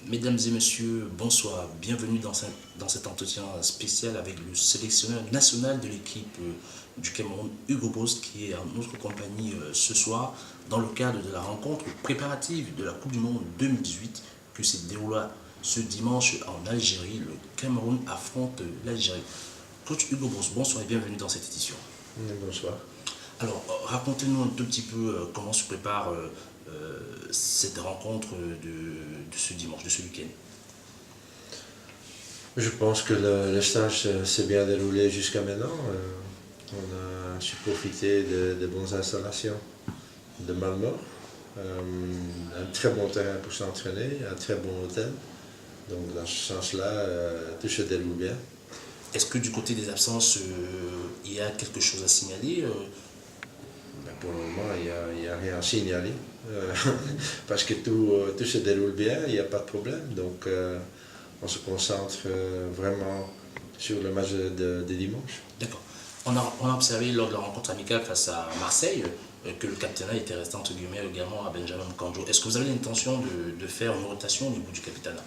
Mesdames et messieurs, bonsoir. Bienvenue dans cet entretien spécial avec le sélectionneur national de l'équipe du Cameroun, Hugo Boss, qui est en notre compagnie ce soir dans le cadre de la rencontre préparative de la Coupe du Monde 2018 qui se déroulera ce dimanche en Algérie. Le Cameroun affronte l'Algérie. Coach Hugo Boss, bonsoir et bienvenue dans cette édition. Bonsoir. Alors, racontez-nous un tout petit peu comment se prépare cette rencontre de ce dimanche, de ce week-end. Je pense que le stage s'est bien déroulé jusqu'à maintenant. On a su profiter de bonnes installations de Malmort. Un très bon terrain pour s'entraîner, un très bon hôtel. Donc dans ce sens-là, tout se déroule bien. Est-ce que du côté des absences, il y a quelque chose à signaler Ben, pour le moment, il n'y a rien à signaler. Parce que tout se déroule bien, il n'y a pas de problème. Donc on se concentre vraiment sur le match de dimanche. D'accord. On a observé lors de la rencontre amicale face à Marseille que le capitaine était resté entre guillemets également à Benjamin Kandjo. Est-ce que vous avez l'intention de faire une rotation au niveau du capitanat?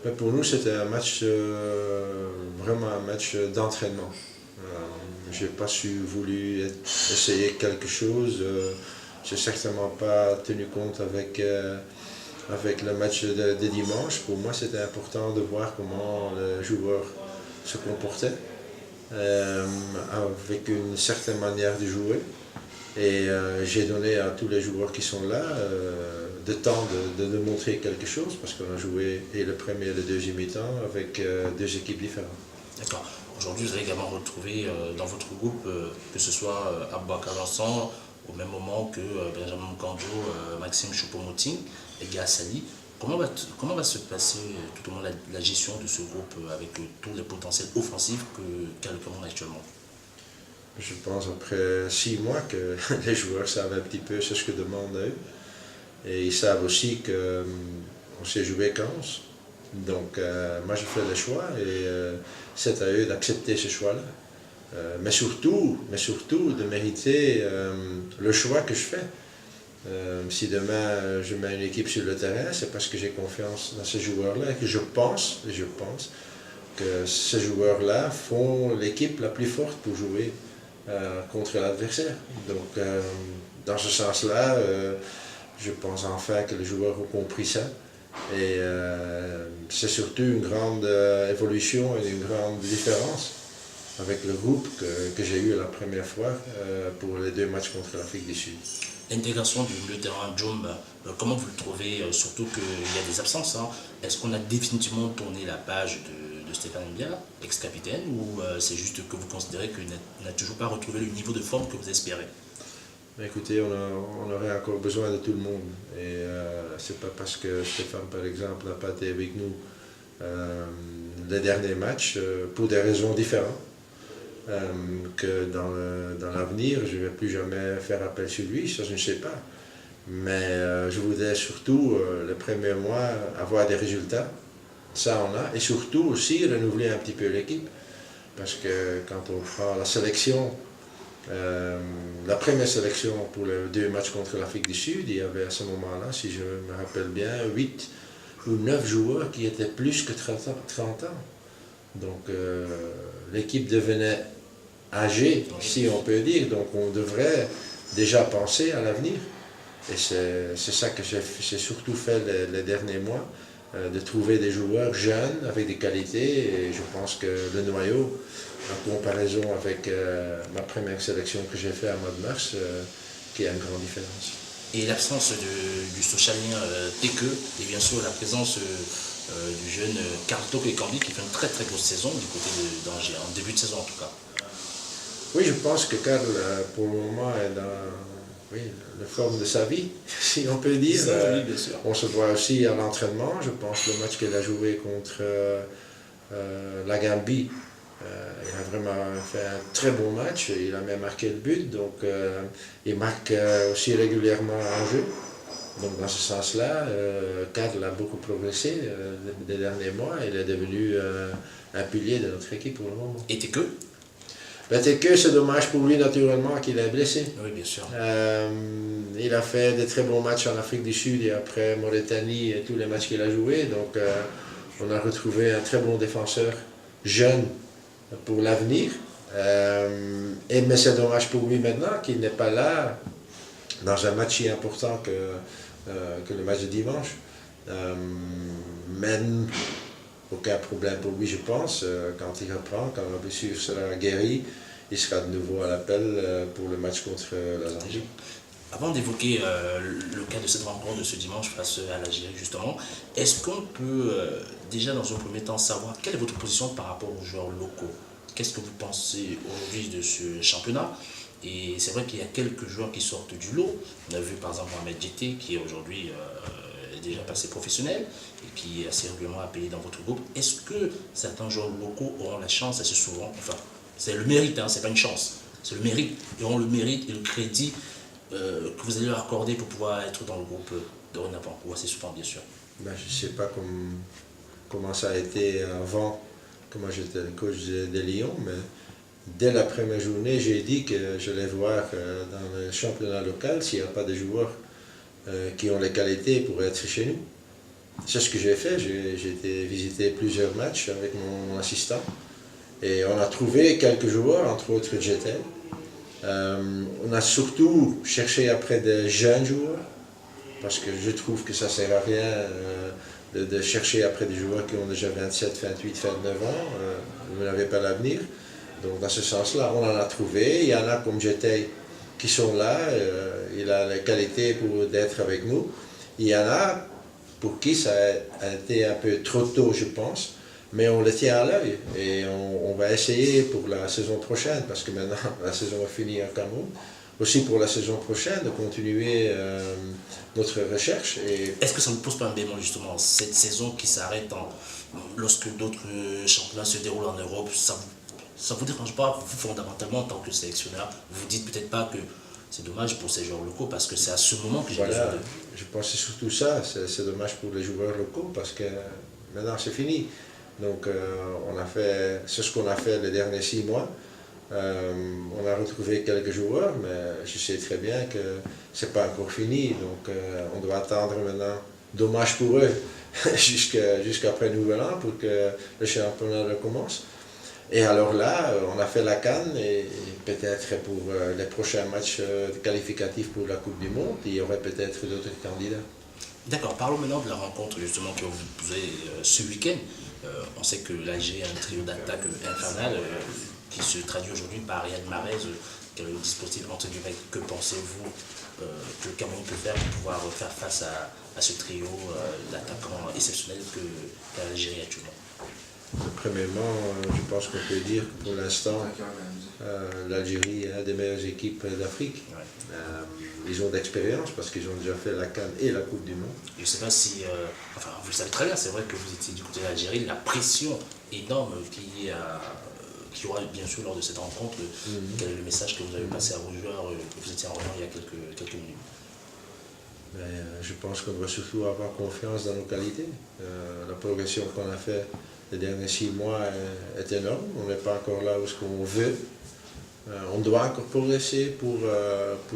Ben, pour nous, c'était un match, vraiment un match d'entraînement. Je n'ai pas voulu essayer quelque chose. Je n'ai certainement pas tenu compte avec le match de dimanche. Pour moi, c'était important de voir comment les joueurs se comportaient, avec une certaine manière de jouer. Et j'ai donné à tous les joueurs qui sont là le temps de montrer quelque chose, parce qu'on a joué et le premier et le deuxième mi-temps avec deux équipes différentes. D'accord. Aujourd'hui, vous avez également retrouvé dans votre groupe, que ce soit Aboubacar Vincent, au même moment que Benjamin Kandjo, Maxime Choupo-Moting et Guy Sali. Comment va se passer tout au long la gestion de ce groupe avec tous les potentiels offensifs qu'a le Cameroun actuellement? Je pense après 6 mois que les joueurs savent un petit peu ce que demande à eux. Et ils savent aussi qu'on sait jouer quand donc moi je fais le choix et c'est à eux d'accepter ce choix-là. Mais surtout de mériter le choix que je fais. Si demain je mets une équipe sur le terrain, c'est parce que j'ai confiance dans ces joueurs-là et que je pense que ces joueurs-là font l'équipe la plus forte pour jouer contre l'adversaire. Donc dans ce sens-là, je pense enfin que les joueurs ont compris ça. Et c'est surtout une grande évolution et une grande différence avec le groupe que j'ai eu la première fois pour les 2 matchs contre l'Afrique du Sud. L'intégration du milieu de terrain Djom, comment vous le trouvez, surtout qu'il y a des absences, hein? Est-ce qu'on a définitivement tourné la page de Stéphane Mbia, ex-capitaine, ou c'est juste que vous considérez qu'il n'a toujours pas retrouvé le niveau de forme que vous espérez? Écoutez, on aurait encore besoin de tout le monde. Et c'est pas parce que Stéphane, par exemple, n'a pas été avec nous les derniers matchs, pour des raisons différentes, que dans l'avenir, je ne vais plus jamais faire appel sur lui, ça je ne sais pas. Mais je voudrais surtout, les premiers mois, avoir des résultats. Ça on a. Et surtout aussi renouveler un petit peu l'équipe. Parce que quand on prend la sélection, la première sélection pour les 2 matchs contre l'Afrique du Sud, il y avait à ce moment-là, si je me rappelle bien, 8 ou 9 joueurs qui étaient plus que 30 ans. Donc l'équipe devenait âgée, si on peut dire, donc on devrait déjà penser à l'avenir. Et c'est ça que j'ai surtout fait les derniers mois, de trouver des joueurs jeunes avec des qualités, et je pense que le noyau, en comparaison avec ma première sélection que j'ai faite à mois de mars, qui a une grande différence. Et l'absence du socialien Teke, et bien sûr la présence du jeune Karl Toko-Ekambi qui fait une très très grosse saison du côté d'Angers, en début de saison en tout cas. Oui, je pense que Karl, pour le moment, est dans la forme de sa vie, si on peut dire. Oui, bien sûr. On se voit aussi à l'entraînement. Je pense que le match qu'il a joué contre la Gambie, il a vraiment fait un très bon match. Il a même marqué le but. Donc, il marque aussi régulièrement en jeu. Donc, dans ce sens-là, Karl a beaucoup progressé les derniers mois. Il est devenu un pilier de notre équipe pour le moment. Et Teke? Benteke, c'est dommage pour lui naturellement qu'il est blessé. Oui, bien sûr. Il a fait de très bons matchs en Afrique du Sud et après Mauritanie et tous les matchs qu'il a joués. Donc on a retrouvé un très bon défenseur jeune pour l'avenir. Mais c'est dommage pour lui maintenant qu'il n'est pas là dans un match si important que le match de dimanche. Mais aucun problème pour lui, je pense. Quand il reprend, quand la blessure sera guérie, il sera de nouveau à l'appel pour le match contre la Zambie. Avant d'évoquer le cas de cette rencontre de ce dimanche face à l'Algérie, justement, est-ce qu'on peut déjà dans un premier temps savoir quelle est votre position par rapport aux joueurs locaux? Qu'est-ce que vous pensez aujourd'hui de ce championnat? Et c'est vrai qu'il y a quelques joueurs qui sortent du lot. On a vu par exemple Mohamed Djeté qui est aujourd'hui déjà passé professionnel et qui est assez régulièrement appelé dans votre groupe. Est-ce que certains joueurs locaux auront la chance assez souvent, enfin c'est le mérite, hein, c'est pas une chance, c'est le mérite, ils auront le mérite et le crédit que vous allez leur accorder pour pouvoir être dans le groupe dorénavant, ou assez souvent bien sûr? Ben, je ne sais pas comment ça a été avant, comment j'étais le coach de Lyon, mais dès la première journée, j'ai dit que je vais voir dans le championnat local s'il n'y a pas de joueurs qui ont les qualités pour être chez nous. C'est ce que j'ai fait, j'ai été visiter plusieurs matchs avec mon assistant et on a trouvé quelques joueurs, entre autres Jetel. On a surtout cherché après des jeunes joueurs parce que je trouve que ça ne sert à rien de chercher après des joueurs qui ont déjà 27, 28, 29 ans, vous n'avez pas l'avenir. Donc dans ce sens-là, on en a trouvé, il y en a comme Jetel qui sont là, il a les qualités pour d'être avec nous. Il y en a pour qui ça a été un peu trop tôt, je pense, mais on le tient à l'œil et on va essayer pour la saison prochaine, parce que maintenant la saison est finie en Cameroun, aussi pour la saison prochaine de continuer notre recherche. Est-ce que ça ne vous pose pas un bémol justement, cette saison qui s'arrête lorsque d'autres championnats se déroulent en Europe, ça ne vous dérange pas, vous, fondamentalement, en tant que sélectionneur, vous vous dites peut-être pas que c'est dommage pour ces joueurs locaux parce que c'est à ce moment que j'ai besoin de... Je pense que c'est surtout ça, c'est dommage pour les joueurs locaux parce que maintenant c'est fini. Donc c'est ce qu'on a fait les derniers 6 mois. On a retrouvé quelques joueurs, mais je sais très bien que c'est pas encore fini. Donc on doit attendre maintenant, dommage pour eux, jusqu'après Nouvel An pour que le championnat recommence. Et alors là, on a fait la CAN et peut-être pour les prochains matchs qualificatifs pour la Coupe du Monde, il y aurait peut-être d'autres candidats. D'accord, parlons maintenant de la rencontre justement que vous avez ce week-end. On sait que l'Algérie a un trio d'attaque infernal qui se traduit aujourd'hui par Riyad Mahrez, qui est le dispositif entre guillemets. Que pensez-vous que le Cameroun peut faire pour pouvoir faire face à ce trio d'attaquants exceptionnels qu'a l'Algérie actuellement? Premièrement, je pense qu'on peut dire que pour l'instant, l'Algérie est une des meilleures équipes d'Afrique. Ouais. Ils ont d'expérience parce qu'ils ont déjà fait la CAN et la Coupe du Monde. Je ne sais pas si, enfin vous le savez très bien, c'est vrai que vous étiez du côté de l'Algérie, la pression énorme qu'il y aura bien sûr lors de cette rencontre. Quel est le message que vous avez passé à vos joueurs, que vous étiez en réunion il y a quelques minutes? Mais, je pense qu'on doit surtout avoir confiance dans nos qualités. La progression qu'on a faite les derniers 6 mois est énorme. On n'est pas encore là où ce qu'on veut. On doit encore progresser pour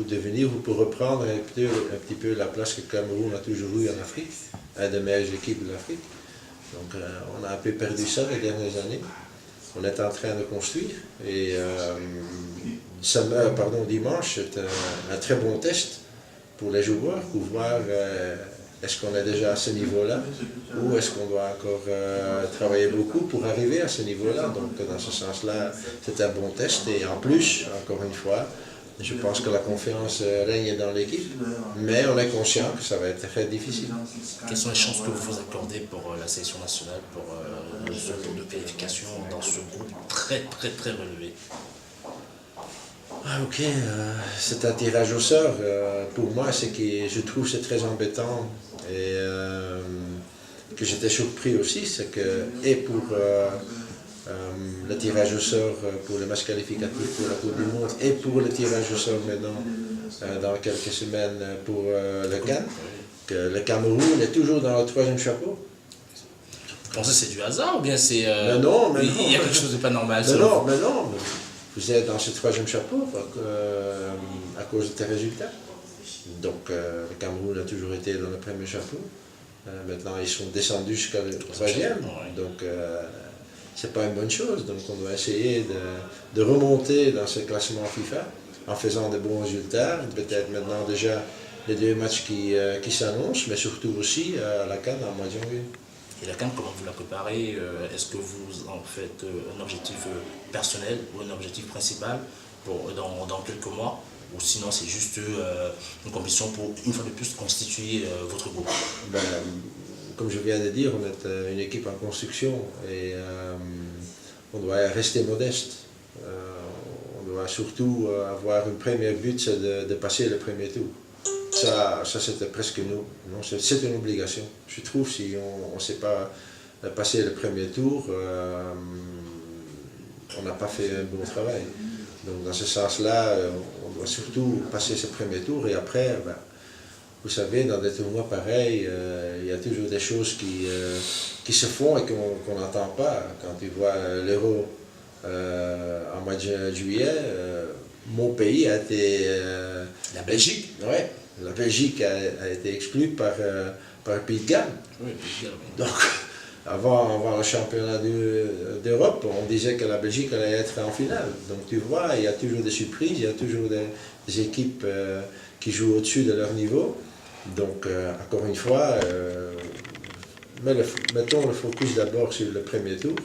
devenir ou pour reprendre un petit peu la place que le Cameroun a toujours eu en Afrique, une des meilleures équipes de l'Afrique. Donc on a un peu perdu ça les dernières années. On est en train de construire et dimanche c'est un très bon test pour les joueurs pour voir est-ce qu'on est déjà à ce niveau-là ou est-ce qu'on doit encore travailler beaucoup pour arriver à ce niveau-là. Donc dans ce sens-là, c'est un bon test et en plus, encore une fois, je pense que la confiance règne dans l'équipe, mais on est conscient que ça va être très difficile. Quelles sont les chances que vous vous accordez pour la sélection nationale, pour le tour de qualification dans ce groupe très relevé? Ok, c'est un tirage au sort. Pour moi, je trouve c'est très embêtant et que j'étais surpris aussi, c'est que et pour le tirage au sort pour les matchs qualificatifs pour la Coupe du Monde et pour le tirage au sort maintenant dans quelques semaines pour le CAN, que le Cameroun est toujours dans le 3e chapeau. Vous pensez que c'est du hasard ou bien c'est... Mais non, il y a quelque chose de pas normal mais non. vous êtes dans ce troisième chapeau à cause de tes résultats. Donc le Cameroun a toujours été dans le premier chapeau. Maintenant ils sont descendus jusqu'à le troisième. Donc c'est pas une bonne chose. Donc on doit essayer de remonter dans ce classement FIFA en faisant de bons résultats. Peut-être maintenant déjà les 2 matchs qui s'annoncent, mais surtout aussi à la CAN en mois de janvier. Et la CAN, comment vous la préparez? Est-ce que vous en faites un objectif personnel ou un objectif principal dans quelques mois? Ou sinon c'est juste une compétition pour une fois de plus constituer votre groupe? Ben, comme je viens de dire, on est une équipe en construction et on doit rester modeste. On doit surtout avoir une première but, c'est de passer le premier tour. Ça c'était presque nous. C'est une obligation. Je trouve si on ne sait pas passer le premier tour, on n'a pas fait un bon travail. Donc dans ce sens-là, on doit surtout passer ce premier tour et après, ben, vous savez, dans des tournois pareils, il y a toujours des choses qui se font et qu'on n'entend pas. Quand tu vois l'Euro en mois de juillet, mon pays a été... La Belgique? Ouais, la Belgique a été exclue par le Pays de Galles. Oui, Pays de Galles, oui. Donc, avant le championnat d'Europe, on disait que la Belgique allait être en finale. Donc tu vois, il y a toujours des surprises, il y a toujours des équipes qui jouent au-dessus de leur niveau. Donc encore une fois, mettons le focus d'abord sur le premier tour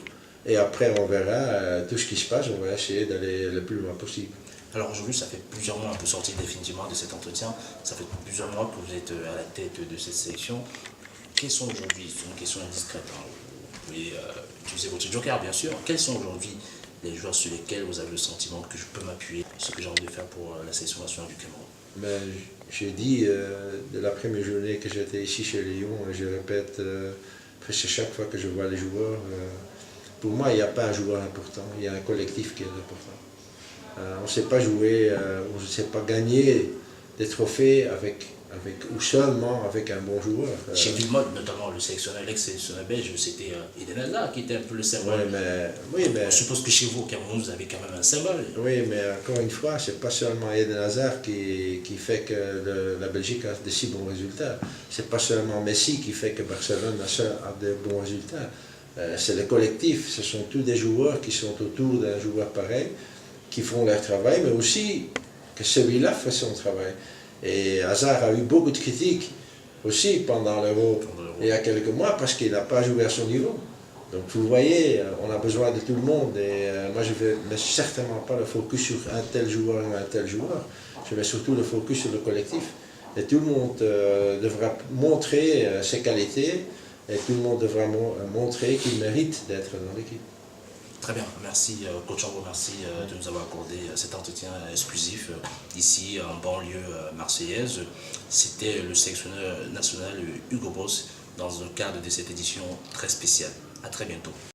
et après on verra tout ce qui se passe, on va essayer d'aller le plus loin possible. Alors aujourd'hui, ça fait plusieurs mois, on peut sortir définitivement de cet entretien, ça fait plusieurs mois que vous êtes à la tête de cette sélection. Quels sont aujourd'hui, c'est une question indiscrète, hein, vous pouvez utiliser votre joker bien sûr, quels sont aujourd'hui les joueurs sur lesquels vous avez le sentiment que je peux m'appuyer, ce que j'ai envie de faire pour la sélection nationale du Cameroun? Ben, j'ai dit de la première journée que j'étais ici chez Lyon, je répète presque chaque fois que je vois les joueurs, pour moi il n'y a pas un joueur important, il y a un collectif qui est important. On ne sait pas jouer, on ne sait pas gagner des trophées ou seulement avec un bon joueur. Chez Villemot, notamment l'ex-sélectionneur belge, c'était Eden Hazard qui était un peu le symbole. Oui, mais on suppose que chez vous, au Cameroun, vous avez quand même un symbole. Oui, mais encore une fois, ce n'est pas seulement Eden Hazard qui fait que la Belgique a de si bons résultats. Ce n'est pas seulement Messi qui fait que Barcelone a de bons résultats. C'est le collectif, ce sont tous des joueurs qui sont autour d'un joueur pareil, qui font leur travail, mais aussi que celui-là fait son travail. Et Hazard a eu beaucoup de critiques aussi pendant l'Euro il y a quelques mois parce qu'il n'a pas joué à son niveau. Donc vous voyez, on a besoin de tout le monde et moi je ne mets certainement pas le focus sur un tel joueur ou un tel joueur. Je mets surtout le focus sur le collectif. Et tout le monde devra montrer ses qualités et tout le monde devra montrer qu'il mérite d'être dans l'équipe. Très bien, merci coach Ambo, merci de nous avoir accordé cet entretien exclusif ici en banlieue marseillaise. C'était le sélectionneur national Hugo Broos dans le cadre de cette édition très spéciale. À très bientôt.